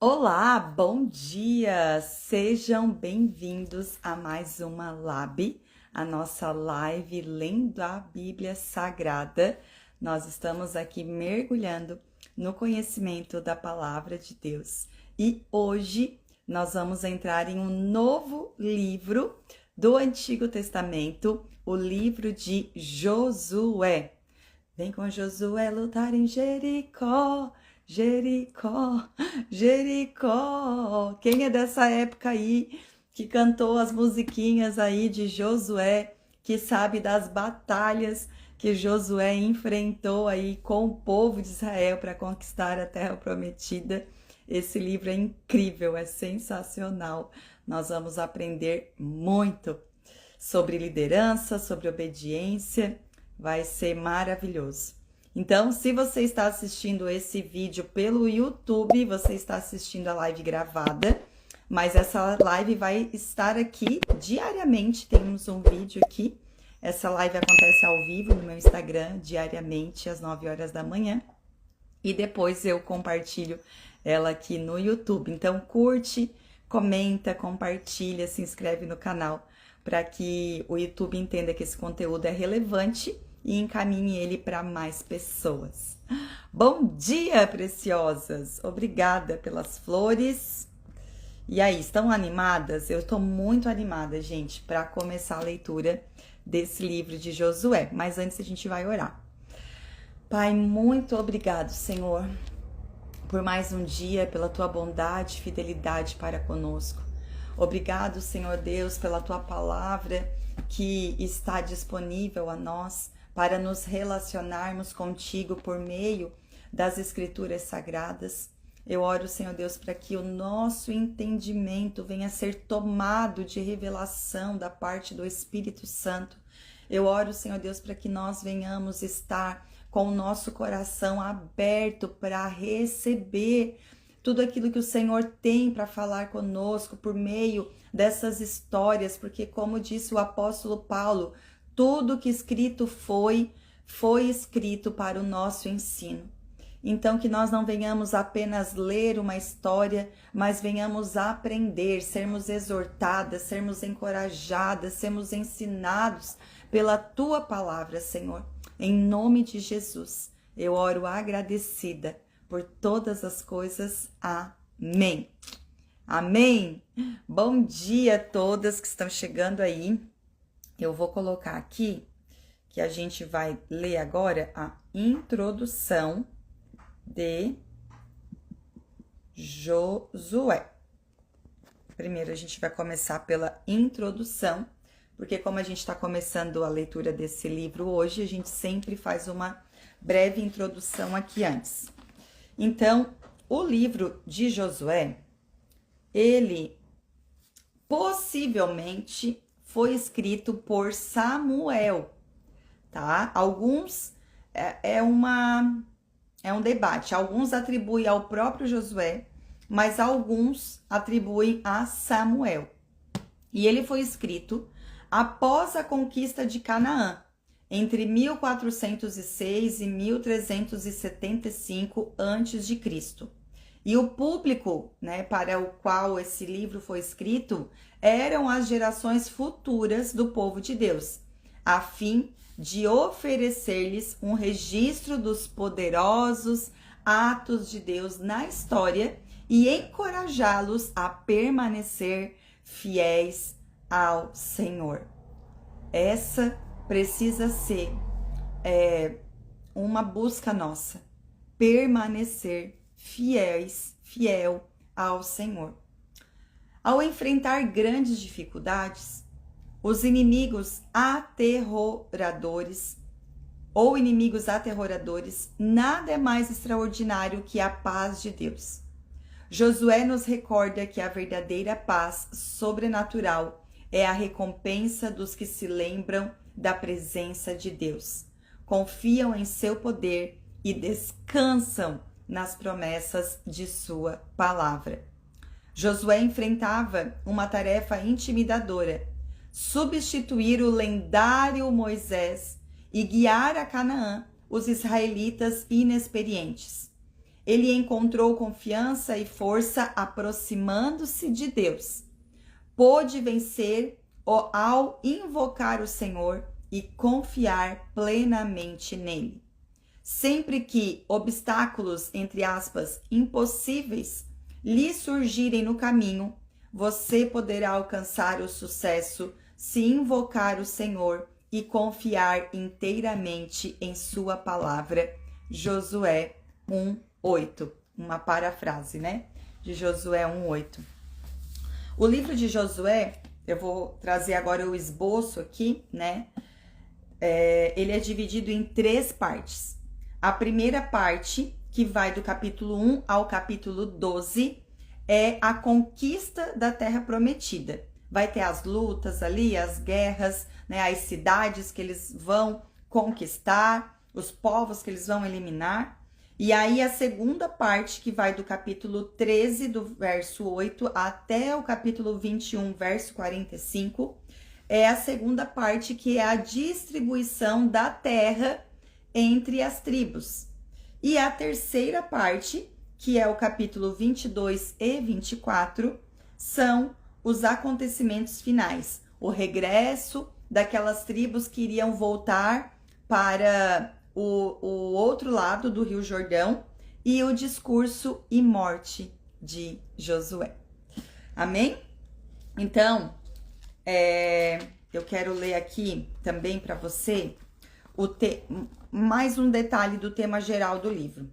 Olá, bom dia! Sejam bem-vindos a mais uma Lab, a nossa live lendo a Bíblia Sagrada. Nós estamos aqui mergulhando no conhecimento da Palavra de Deus e hoje nós vamos entrar em um novo livro do Antigo Testamento, o livro de Josué. Vem com Josué lutar em Jericó. Jericó, Jericó. Quem é dessa época aí que cantou as musiquinhas aí de Josué, que sabe das batalhas que Josué enfrentou aí com o povo de Israel para conquistar a terra prometida? Esse livro é incrível, é sensacional. Nós vamos aprender muito sobre liderança, sobre obediência. Vai ser maravilhoso. Então, se você está assistindo esse vídeo pelo YouTube, você está assistindo a live gravada, mas essa live vai estar aqui diariamente, temos um vídeo aqui. Essa live acontece ao vivo no meu Instagram, diariamente, às 9 horas da manhã. E depois eu compartilho ela aqui no YouTube. Então, curte, comenta, compartilha, se inscreve no canal, para que o YouTube entenda que esse conteúdo é relevante e encaminhe ele para mais pessoas. Bom dia, preciosas! Obrigada pelas flores. E aí, estão animadas? Eu estou muito animada, gente, para começar a leitura desse livro de Josué. Mas antes a gente vai orar. Pai, muito obrigado, Senhor, por mais um dia, pela tua bondade e fidelidade para conosco. Obrigado, Senhor Deus, pela tua palavra que está disponível a nós, para nos relacionarmos contigo por meio das escrituras sagradas. Eu oro, Senhor Deus, para que o nosso entendimento venha a ser tomado de revelação da parte do Espírito Santo. Eu oro, Senhor Deus, para que nós venhamos estar com o nosso coração aberto para receber tudo aquilo que o Senhor tem para falar conosco por meio dessas histórias, porque como disse o apóstolo Paulo, tudo que escrito foi escrito para o nosso ensino. Então, que nós não venhamos apenas ler uma história, mas venhamos aprender, sermos exortadas, sermos encorajadas, sermos ensinados pela Tua palavra, Senhor. Em nome de Jesus, eu oro agradecida por todas as coisas. Amém. Amém. Bom dia a todas que estão chegando aí. Eu vou colocar aqui que a gente vai ler agora a introdução de Josué. Primeiro a gente vai começar pela introdução, porque como a gente está começando a leitura desse livro hoje, a gente sempre faz uma breve introdução aqui antes. Então, o livro de Josué, ele possivelmente foi escrito por Samuel, tá? Alguns é um debate. Alguns atribuem ao próprio Josué, mas alguns atribuem a Samuel. E ele foi escrito após a conquista de Canaã, entre 1406 e 1375 a.C. E o público, né, para o qual esse livro foi escrito eram as gerações futuras do povo de Deus, a fim de oferecer-lhes um registro dos poderosos atos de Deus na história e encorajá-los a permanecer fiéis ao Senhor. Essa precisa ser uma busca nossa, permanecer fiel ao Senhor. Ao enfrentar grandes dificuldades, os inimigos aterroradores nada é mais extraordinário que a paz de Deus. Josué nos recorda que a verdadeira paz sobrenatural é a recompensa dos que se lembram da presença de Deus, confiam em seu poder e descansam nas promessas de sua palavra. Josué enfrentava uma tarefa intimidadora: substituir o lendário Moisés e guiar a Canaã os israelitas inexperientes. ele encontrou confiança e força aproximando-se de Deus. Pôde vencer ao invocar o Senhor e confiar plenamente nele. Sempre que obstáculos, entre aspas, impossíveis, lhe surgirem no caminho, você poderá alcançar o sucesso se invocar o Senhor e confiar inteiramente em sua palavra. Josué 1:8, uma parafrase, né? De Josué 1:8. O livro de Josué, eu vou trazer agora o esboço aqui, né? Ele é dividido em 3 partes. A primeira parte, que vai do capítulo 1 ao capítulo 12, é a conquista da Terra Prometida. Vai ter as lutas ali, as guerras, né, as cidades que eles vão conquistar, os povos que eles vão eliminar. E aí a segunda parte, que vai do capítulo 13, do verso 8, até o capítulo 21, verso 45, é a segunda parte, que é a distribuição da terra entre as tribos. E a terceira parte, que é o capítulo 22 e 24, são os acontecimentos finais. O regresso daquelas tribos que iriam voltar para o outro lado do Rio Jordão e o discurso e morte de Josué. Amém? Então, eu quero ler aqui também para você mais um detalhe do tema geral do livro.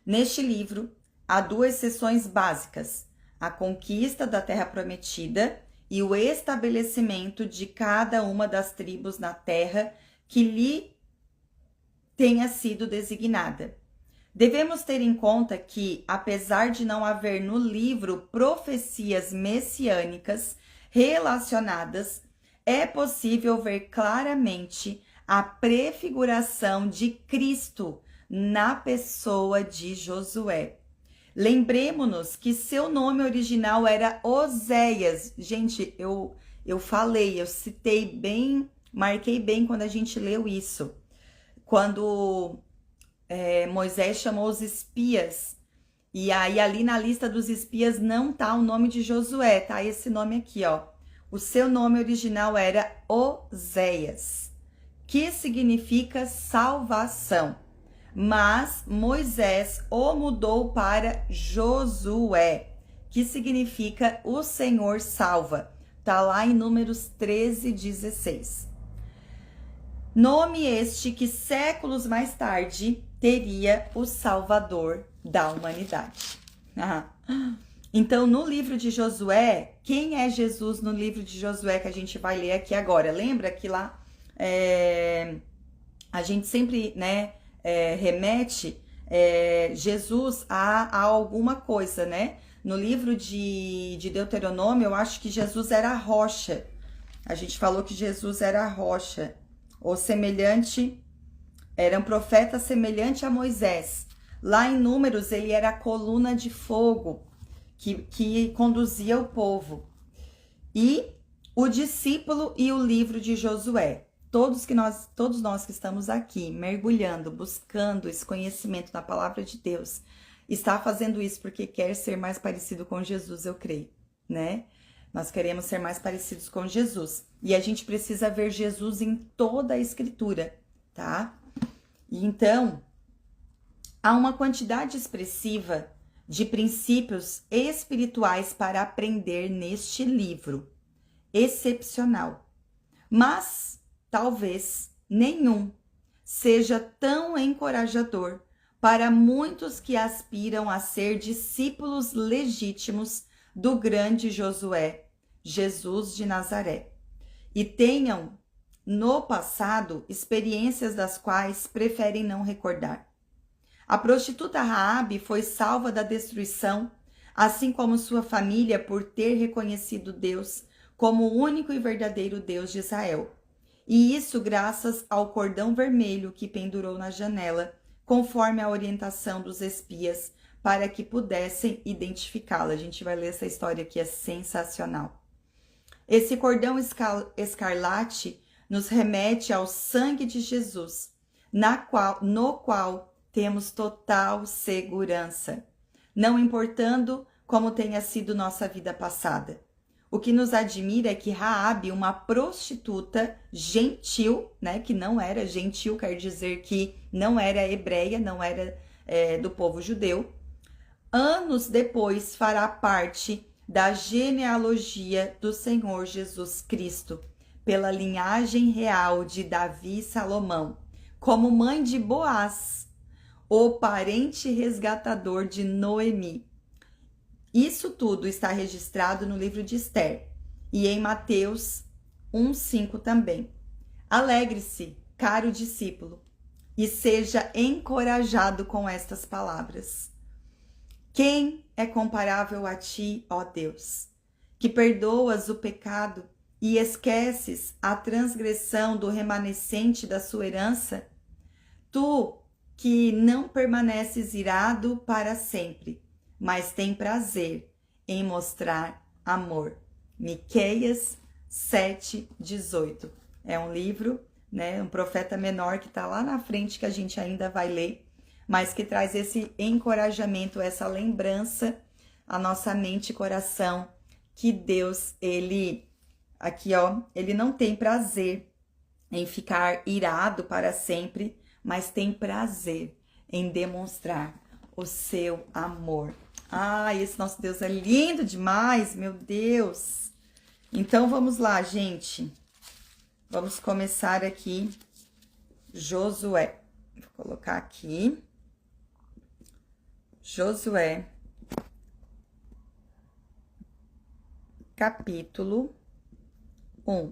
Neste livro, há 2 seções básicas: a conquista da Terra Prometida e o estabelecimento de cada uma das tribos na terra que lhe tenha sido designada. Devemos ter em conta que, apesar de não haver no livro profecias messiânicas relacionadas, é possível ver claramente a prefiguração de Cristo na pessoa de Josué. Lembremos-nos que seu nome original era Oséias. Gente, eu citei bem, marquei bem quando a gente leu isso. Quando Moisés chamou os espias, e aí ali na lista dos espias não tá o nome de Josué, tá esse nome aqui, ó. O seu nome original era Oséias, que significa salvação. Mas Moisés o mudou para Josué, que significa o Senhor salva. Tá lá em Números 13:16. Nome este que séculos mais tarde teria o Salvador da humanidade. Então, no livro de Josué, quem é Jesus no livro de Josué que a gente vai ler aqui agora? Lembra que lá a gente sempre, né, remete Jesus a alguma coisa, né? No livro de Deuteronômio, eu acho que Jesus era a rocha. A gente falou que Jesus era a rocha. Ou semelhante, era um profeta semelhante a Moisés. Lá em Números, ele era a coluna de fogo que conduzia o povo. E o discípulo e o livro de Josué. Todos nós que estamos aqui, mergulhando, buscando esse conhecimento na palavra de Deus, está fazendo isso porque quer ser mais parecido com Jesus, eu creio, né? Nós queremos ser mais parecidos com Jesus. E a gente precisa ver Jesus em toda a Escritura, tá? E então, há uma quantidade expressiva de princípios espirituais para aprender neste livro. Excepcional. Mas, talvez, nenhum seja tão encorajador para muitos que aspiram a ser discípulos legítimos do grande Josué, Jesus de Nazaré, e tenham no passado experiências das quais preferem não recordar. A prostituta Raabe foi salva da destruição, assim como sua família, por ter reconhecido Deus como o único e verdadeiro Deus de Israel. E isso graças ao cordão vermelho que pendurou na janela, conforme a orientação dos espias, para que pudessem identificá-la. A gente vai ler essa história aqui, é sensacional. Esse cordão escarlate nos remete ao sangue de Jesus, no qual temos total segurança, não importando como tenha sido nossa vida passada. O que nos admira é que Raabe, uma prostituta gentil, né, que não era gentil, quer dizer que não era hebreia, não era do povo judeu, anos depois fará parte da genealogia do Senhor Jesus Cristo, pela linhagem real de Davi e Salomão, como mãe de Boaz, o parente resgatador de Noemi. Isso tudo está registrado no livro de Esther e em Mateus 1:5 também. Alegre-se, caro discípulo, e seja encorajado com estas palavras. Quem é comparável a ti, ó Deus, que perdoas o pecado e esqueces a transgressão do remanescente da sua herança? Tu que não permaneces irado para sempre, mas tem prazer em mostrar amor. Miqueias 7:18. É um livro, né, um profeta menor que está lá na frente que a gente ainda vai ler, mas que traz esse encorajamento, essa lembrança à nossa mente e coração que Deus, ele não tem prazer em ficar irado para sempre, mas tem prazer em demonstrar o seu amor. Esse nosso Deus é lindo demais, meu Deus! Então vamos lá, gente. Vamos começar aqui Josué. Vou colocar aqui Josué, capítulo 1.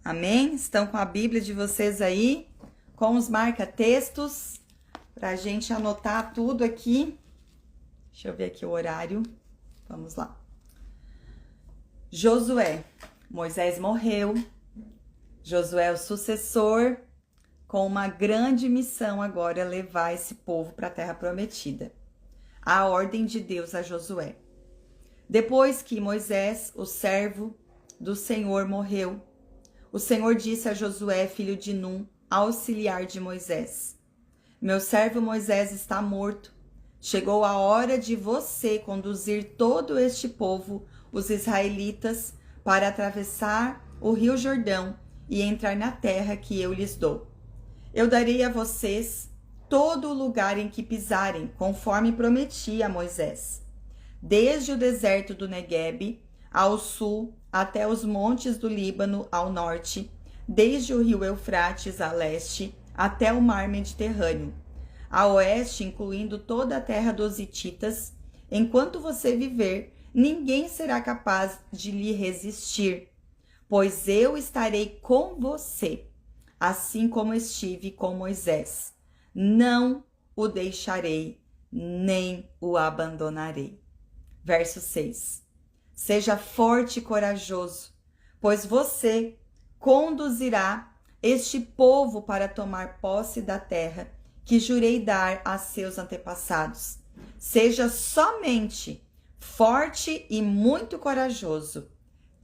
Amém? Estão com a Bíblia de vocês aí, com os marca-textos, para a gente anotar tudo aqui. Deixa eu ver aqui o horário. Vamos lá. Josué. Moisés morreu. Josué é o sucessor, com uma grande missão agora, levar esse povo para a terra prometida. A ordem de Deus a Josué. Depois que Moisés, o servo do Senhor, morreu, o Senhor disse a Josué, filho de Num, auxiliar de Moisés: meu servo Moisés está morto. Chegou a hora de você conduzir todo este povo, os israelitas, para atravessar o rio Jordão e entrar na terra que eu lhes dou. Eu darei a vocês todo o lugar em que pisarem, conforme prometi a Moisés. Desde o deserto do Neguebe ao sul até os montes do Líbano ao norte, desde o rio Eufrates a leste até o mar Mediterrâneo, a oeste, incluindo toda a terra dos hititas. Enquanto você viver, ninguém será capaz de lhe resistir, pois eu estarei com você, assim como estive com Moisés. Não o deixarei, nem o abandonarei. Verso 6. Seja forte e corajoso, pois você conduzirá este povo para tomar posse da terra que jurei dar a seus antepassados. Seja somente forte e muito corajoso.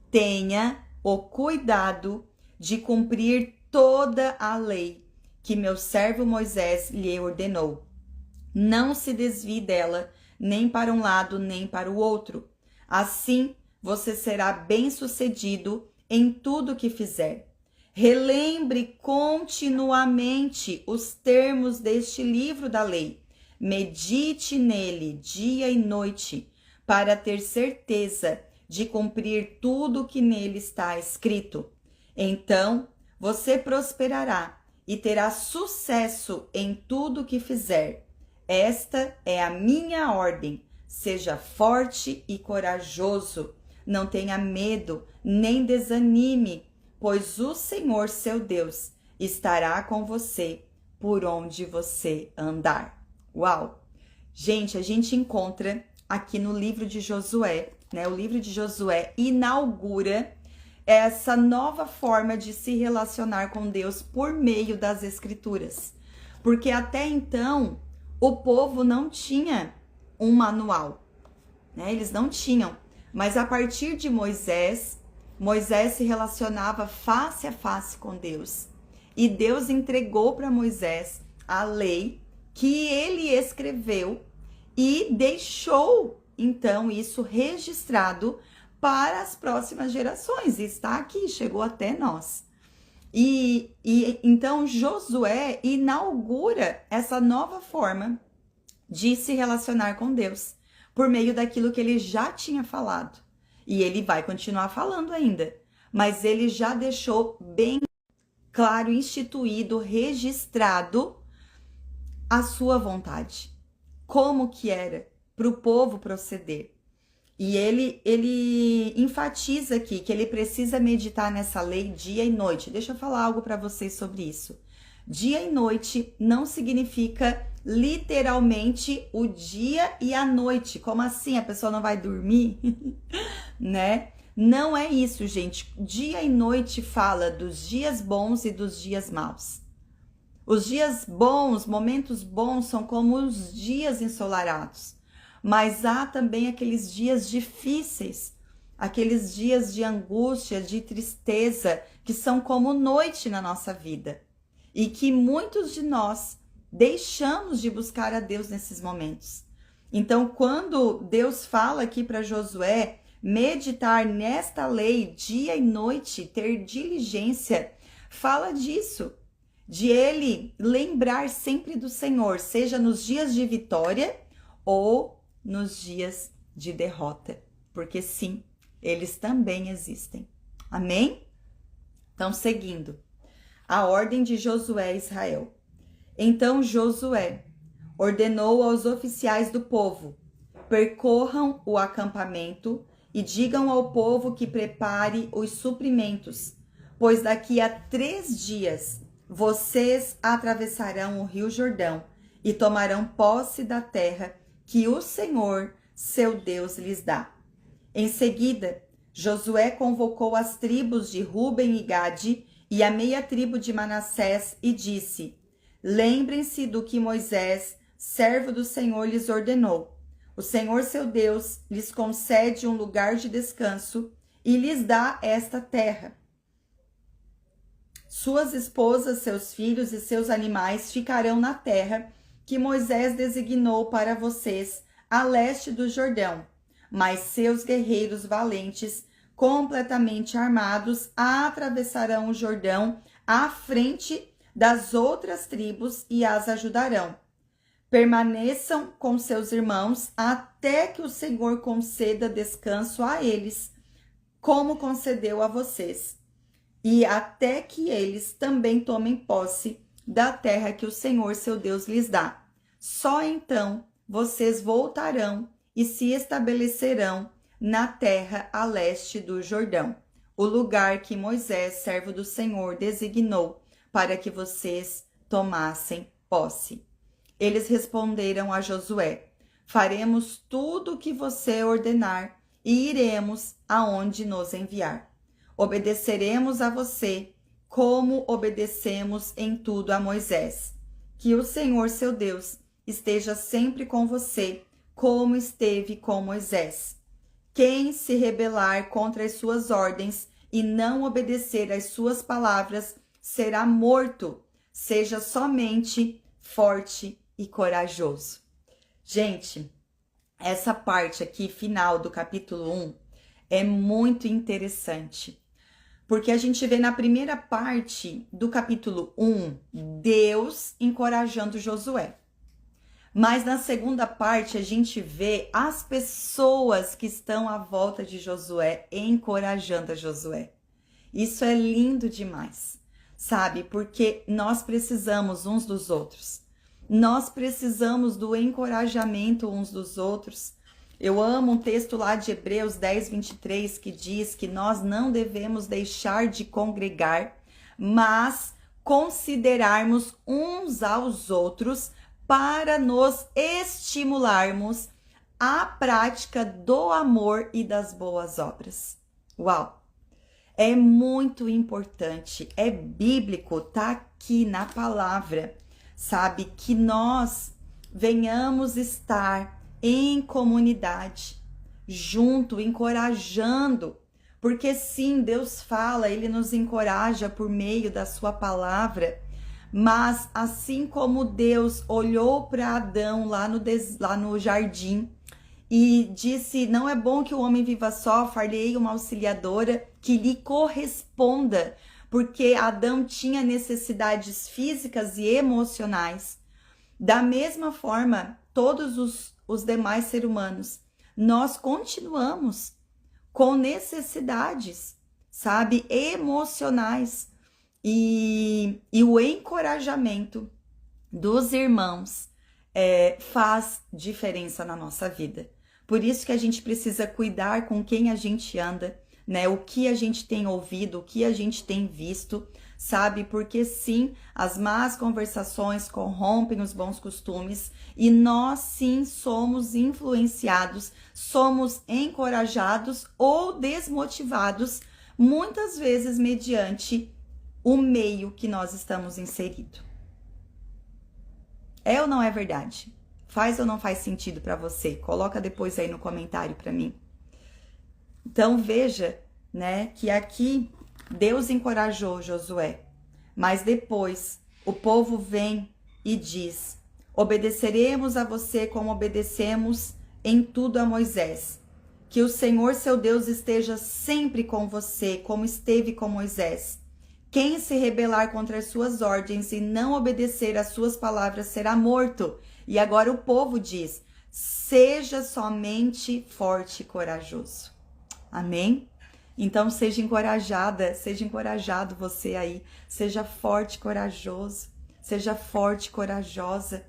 Tenha o cuidado de cumprir toda a lei que meu servo Moisés lhe ordenou. Não se desvie dela, nem para um lado, nem para o outro. Assim, você será bem-sucedido em tudo que fizer. Relembre continuamente os termos deste livro da lei. Medite nele dia e noite, para ter certeza de cumprir tudo o que nele está escrito. Então, você prosperará e terá sucesso em tudo que fizer. Esta é a minha ordem. Seja forte e corajoso. Não tenha medo, nem desanime, pois o Senhor, seu Deus, estará com você por onde você andar. Uau! Gente, a gente encontra aqui no livro de Josué, né? O livro de Josué inaugura essa nova forma de se relacionar com Deus por meio das Escrituras. Porque até então, o povo não tinha um manual, né? Eles não tinham. Mas a partir de Moisés se relacionava face a face com Deus. E Deus entregou para Moisés a lei que ele escreveu e deixou, então, isso registrado para as próximas gerações. Está aqui, chegou até nós. E então Josué inaugura essa nova forma de se relacionar com Deus por meio daquilo que ele já tinha falado. E ele vai continuar falando ainda, mas ele já deixou bem claro, instituído, registrado a sua vontade, como que era para o povo proceder. E ele enfatiza aqui que ele precisa meditar nessa lei dia e noite. Deixa eu falar algo para vocês sobre isso. Dia e noite não significa literalmente o dia e a noite. Como assim? A pessoa não vai dormir? Né? Não é isso, gente. Dia e noite fala dos dias bons e dos dias maus. Os dias bons, momentos bons, são como os dias ensolarados. Mas há também aqueles dias difíceis, aqueles dias de angústia, de tristeza, que são como noite na nossa vida. E que muitos de nós deixamos de buscar a Deus nesses momentos. Então, quando Deus fala aqui para Josué meditar nesta lei dia e noite, ter diligência, fala disso, de ele lembrar sempre do Senhor, seja nos dias de vitória ou nos dias de derrota, porque sim, eles também existem. Amém? Então, seguindo, a ordem de Josué e Israel. Então Josué ordenou aos oficiais do povo: percorram o acampamento e digam ao povo que prepare os suprimentos, pois daqui a 3 dias vocês atravessarão o rio Jordão e tomarão posse da terra que o Senhor, seu Deus, lhes dá. Em seguida, Josué convocou as tribos de Ruben e Gade e a meia tribo de Manassés e disse: lembrem-se do que Moisés, servo do Senhor, lhes ordenou. O Senhor, seu Deus, lhes concede um lugar de descanso e lhes dá esta terra. Suas esposas, seus filhos e seus animais ficarão na terra que Moisés designou para vocês, a leste do Jordão, mas seus guerreiros valentes, completamente armados, atravessarão o Jordão à frente das outras tribos e as ajudarão. Permaneçam com seus irmãos até que o Senhor conceda descanso a eles, como concedeu a vocês, e até que eles também tomem posse da terra que o Senhor, seu Deus, lhes dá. Só então vocês voltarão e se estabelecerão na terra a leste do Jordão, o lugar que Moisés, servo do Senhor, designou para que vocês tomassem posse. Eles responderam a Josué: faremos tudo o que você ordenar e iremos aonde nos enviar. Obedeceremos a você como obedecemos em tudo a Moisés. Que o Senhor, seu Deus, esteja sempre com você, como esteve com Moisés. Quem se rebelar contra as suas ordens e não obedecer às suas palavras será morto. Seja somente forte e corajoso. Gente, essa parte aqui, final do capítulo 1, é muito interessante. Porque a gente vê na primeira parte do capítulo 1, Deus encorajando Josué. Mas na segunda parte a gente vê as pessoas que estão à volta de Josué encorajando a Josué. Isso é lindo demais, sabe? Porque nós precisamos uns dos outros. Nós precisamos do encorajamento uns dos outros. Eu amo um texto lá de Hebreus 10, 23, que diz que nós não devemos deixar de congregar, mas considerarmos uns aos outros para nos estimularmos à prática do amor e das boas obras. Uau! É muito importante, é bíblico, tá aqui na palavra, sabe? Que nós venhamos estar em comunidade, junto, encorajando, porque sim, Deus fala, Ele nos encoraja por meio da sua palavra, Mas assim como Deus olhou para Adão lá no jardim e disse: não é bom que o homem viva só, far-lhe-ei uma auxiliadora que lhe corresponda, porque Adão tinha necessidades físicas e emocionais. Da mesma forma, todos os demais seres humanos, nós continuamos com necessidades, sabe, emocionais. E o encorajamento dos irmãos faz diferença na nossa vida. Por isso que a gente precisa cuidar com quem a gente anda, né? O que a gente tem ouvido, o que a gente tem visto, sabe? Porque sim, as más conversações corrompem os bons costumes e nós sim somos influenciados, somos encorajados ou desmotivados, muitas vezes mediante o meio que nós estamos inseridos. É ou não é verdade? Faz ou não faz sentido para você? Coloca depois aí no comentário para mim. Então veja, né, que aqui Deus encorajou Josué, mas depois o povo vem e diz: obedeceremos a você como obedecemos em tudo a Moisés. Que o Senhor seu Deus esteja sempre com você, como esteve com Moisés. Quem se rebelar contra as suas ordens e não obedecer às suas palavras será morto. E agora o povo diz: seja somente forte e corajoso. Amém? Então seja encorajada, seja encorajado você aí. Seja forte e corajoso. Seja forte e corajosa.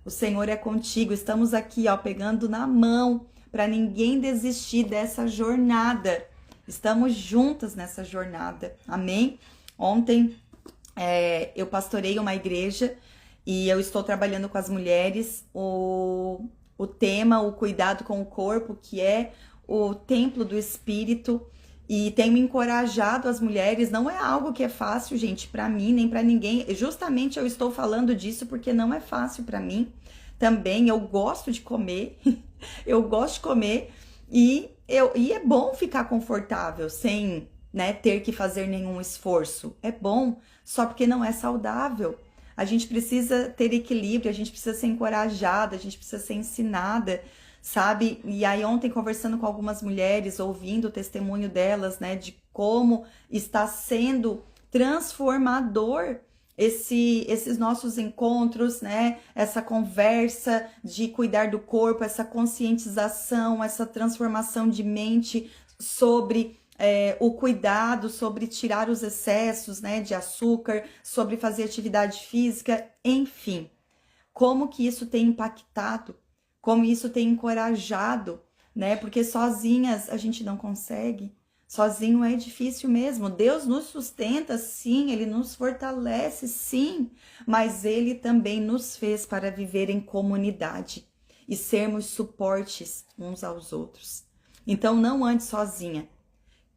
O Senhor é contigo. Estamos aqui, ó, pegando na mão para ninguém desistir dessa jornada. Estamos juntas nessa jornada. Amém? Ontem eu pastorei uma igreja e eu estou trabalhando com as mulheres o tema, o cuidado com o corpo, que é o templo do Espírito, e tenho encorajado as mulheres. Não é algo que é fácil, gente, para mim, nem para ninguém. Justamente eu estou falando disso porque não é fácil para mim também. Eu gosto de comer, eu gosto de comer e é bom ficar confortável sem, né, ter que fazer nenhum esforço. É bom, só porque não é saudável. A gente precisa ter equilíbrio, a gente precisa ser encorajada, a gente precisa ser ensinada, sabe? E aí ontem conversando com algumas mulheres, ouvindo o testemunho delas, né, de como está sendo transformador esses nossos encontros, né? Essa conversa de cuidar do corpo, essa conscientização, essa transformação de mente sobre o cuidado, sobre tirar os excessos, né, de açúcar, sobre fazer atividade física, enfim. Como que isso tem impactado, como isso tem encorajado, né? Porque sozinhas a gente não consegue. Sozinho é difícil mesmo. Deus nos sustenta, sim, Ele nos fortalece, sim, mas Ele também nos fez para viver em comunidade e sermos suportes uns aos outros. Então não ande sozinha.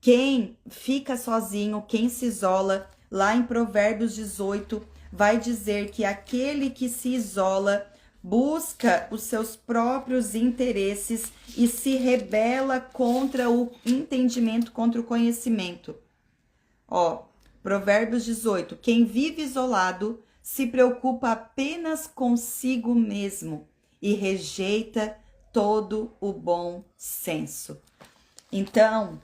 Quem fica sozinho, quem se isola, lá em Provérbios 18, vai dizer que aquele que se isola busca os seus próprios interesses e se rebela contra o entendimento, contra o conhecimento. Ó, Provérbios 18, quem vive isolado se preocupa apenas consigo mesmo e rejeita todo o bom senso. Então,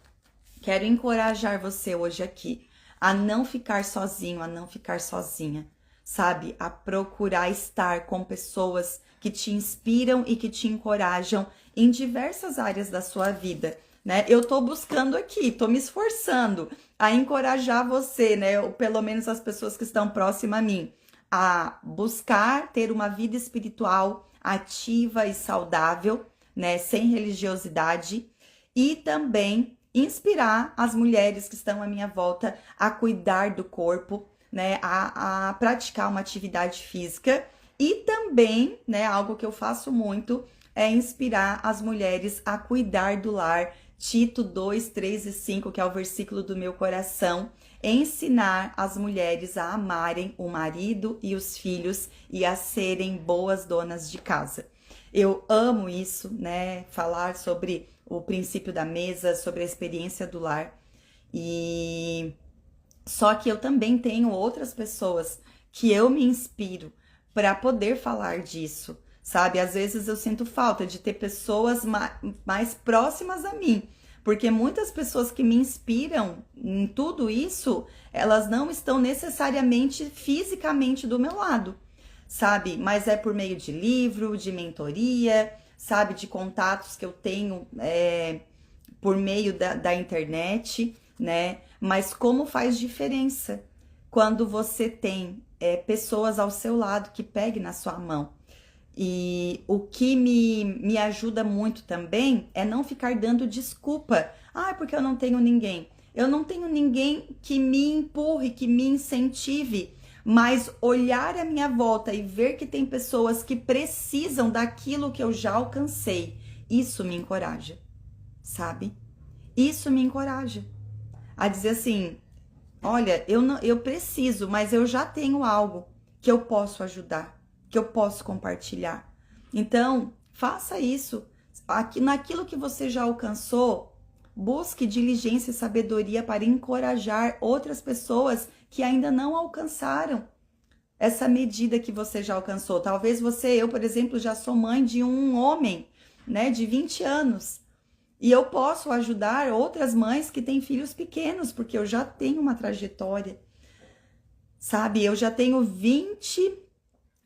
quero encorajar você hoje aqui a não ficar sozinho, a não ficar sozinha, sabe? A procurar estar com pessoas que te inspiram e que te encorajam em diversas áreas da sua vida, né? Eu tô buscando aqui, tô me esforçando a encorajar você, né? Ou pelo menos as pessoas que estão próximas a mim, a buscar ter uma vida espiritual ativa e saudável, né? Sem religiosidade, e também inspirar as mulheres que estão à minha volta a cuidar do corpo, né, a praticar uma atividade física, e também, né, algo que eu faço muito é inspirar as mulheres a cuidar do lar. Tito 2, 3 e 5, que é o versículo do meu coração, ensinar as mulheres a amarem o marido e os filhos e a serem boas donas de casa. Eu amo isso, né, falar sobre o princípio da mesa, sobre a experiência do lar. E só que eu também tenho outras pessoas que eu me inspiro para poder falar disso, sabe? Às vezes eu sinto falta de ter pessoas mais próximas a mim, porque muitas pessoas que me inspiram em tudo isso, elas não estão necessariamente fisicamente do meu lado, sabe? Mas é por meio de livro, de mentoria, sabe? De contatos que eu tenho por meio da internet, né? Mas como faz diferença quando você tem pessoas ao seu lado que peguem na sua mão. E o que me ajuda muito também é não ficar dando desculpa. Ah, porque eu não tenho ninguém. Eu não tenho ninguém que me empurre, que me incentive. Mas olhar à minha volta e ver que tem pessoas que precisam daquilo que eu já alcancei, isso me encoraja, sabe? Isso me encoraja a dizer assim, olha, eu preciso, mas eu já tenho algo que eu posso ajudar, que eu posso compartilhar. Então, faça isso. Naquilo que você já alcançou, busque diligência e sabedoria para encorajar outras pessoas que ainda não alcançaram essa medida que você já alcançou. Talvez eu, por exemplo, já sou mãe de um homem, né, de 20 anos. E eu posso ajudar outras mães que têm filhos pequenos, porque eu já tenho uma trajetória, sabe? Eu já tenho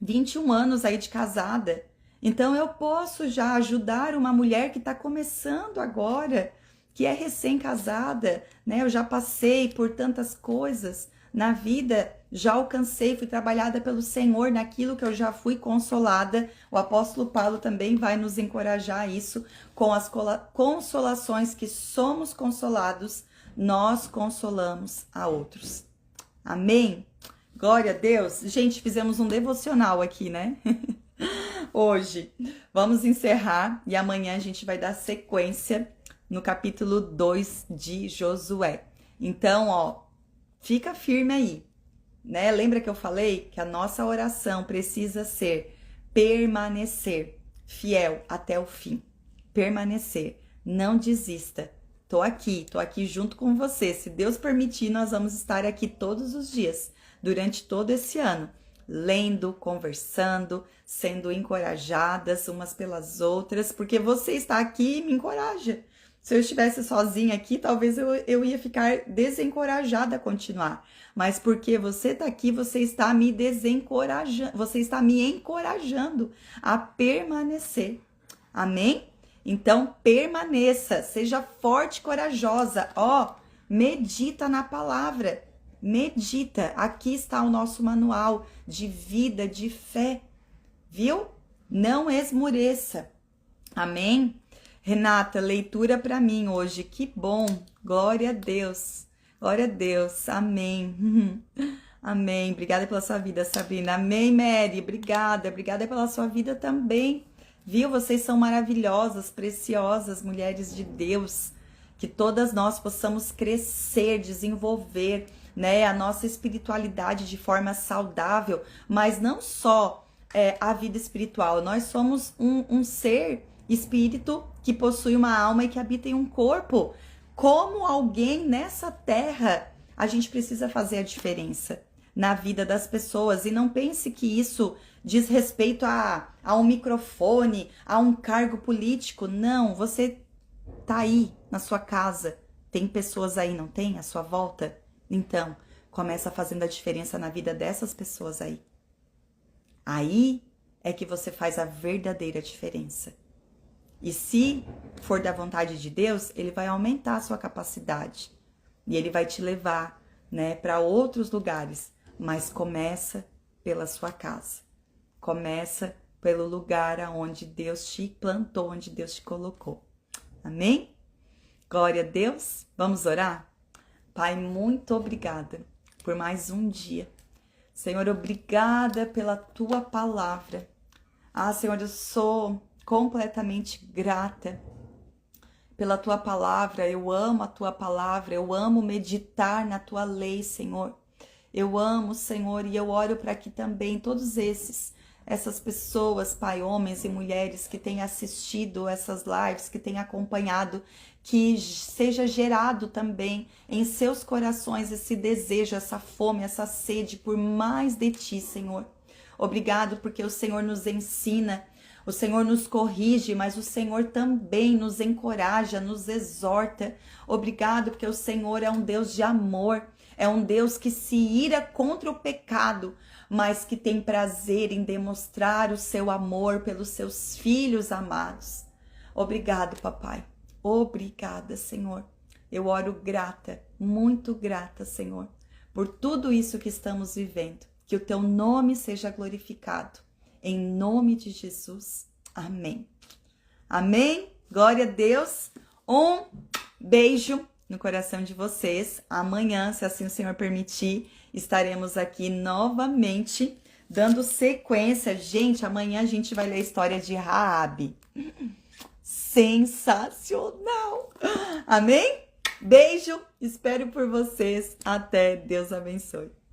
21 anos aí de casada. Então eu posso já ajudar uma mulher que está começando agora, que é recém-casada, né? Eu já passei por tantas coisas na vida, já alcancei, fui trabalhada pelo Senhor naquilo que eu já fui consolada. O apóstolo Paulo também vai nos encorajar a isso, com as consolações que somos consolados, nós consolamos a outros. Amém? Glória a Deus. Gente, fizemos um devocional aqui, né? Hoje. Vamos encerrar e amanhã a gente vai dar sequência no capítulo 2 de Josué. Então, ó, fica firme aí, né? Lembra que eu falei que a nossa oração precisa ser permanecer fiel até o fim. Permanecer, não desista. Tô aqui junto com você. Se Deus permitir, nós vamos estar aqui todos os dias, durante todo esse ano, lendo, conversando, sendo encorajadas umas pelas outras, porque você está aqui e me encoraja. Se eu estivesse sozinha aqui, talvez eu ia ficar desencorajada a continuar. Mas porque você está aqui, você está me desencorajando, você está me encorajando a permanecer. Amém? Então, permaneça, seja forte e corajosa. Ó, medita na palavra. Medita. Aqui está o nosso manual de vida, de fé. Viu? Não esmoreça. Amém? Renata, leitura para mim hoje. Que bom. Glória a Deus. Glória a Deus. Amém. Amém. Obrigada pela sua vida, Sabrina. Amém, Mary. Obrigada. Obrigada pela sua vida também. Viu? Vocês são maravilhosas, preciosas, mulheres de Deus. Que todas nós possamos crescer, desenvolver, né, a nossa espiritualidade de forma saudável, mas não só a vida espiritual. Nós somos um ser espírito que possui uma alma e que habita em um corpo. Como alguém nessa terra, a gente precisa fazer a diferença na vida das pessoas. E não pense que isso diz respeito a um microfone, a um cargo político. Não, você tá aí na sua casa. Tem pessoas aí, não tem? À sua volta? Então, começa fazendo a diferença na vida dessas pessoas aí. Aí é que você faz a verdadeira diferença. E se for da vontade de Deus, ele vai aumentar a sua capacidade. E ele vai te levar, né, para outros lugares. Mas começa pela sua casa. Começa pelo lugar onde Deus te plantou, onde Deus te colocou. Amém? Glória a Deus. Vamos orar? Pai, muito obrigada por mais um dia. Senhor, obrigada pela tua palavra. Ah, Senhor, eu sou completamente grata pela tua palavra. Eu amo a tua palavra. Eu amo meditar na tua lei, Senhor. Eu amo, Senhor, e eu oro para que também todos esses essas pessoas, Pai, homens e mulheres que têm assistido essas lives, que têm acompanhado, que seja gerado também em seus corações esse desejo, essa fome, essa sede por mais de Ti, Senhor. Obrigado porque o Senhor nos ensina, o Senhor nos corrige, mas o Senhor também nos encoraja, nos exorta. Obrigado porque o Senhor é um Deus de amor, é um Deus que se ira contra o pecado, mas que tem prazer em demonstrar o seu amor pelos seus filhos amados. Obrigado, papai. Obrigada, Senhor. Eu oro grata, muito grata, Senhor, por tudo isso que estamos vivendo. Que o teu nome seja glorificado. Em nome de Jesus. Amém. Amém. Glória a Deus. Um beijo no coração de vocês. Amanhã, se assim o Senhor permitir, estaremos aqui novamente dando sequência. Gente, amanhã a gente vai ler a história de Raabe. Sensacional! Amém? Beijo, espero por vocês. Até, Deus abençoe.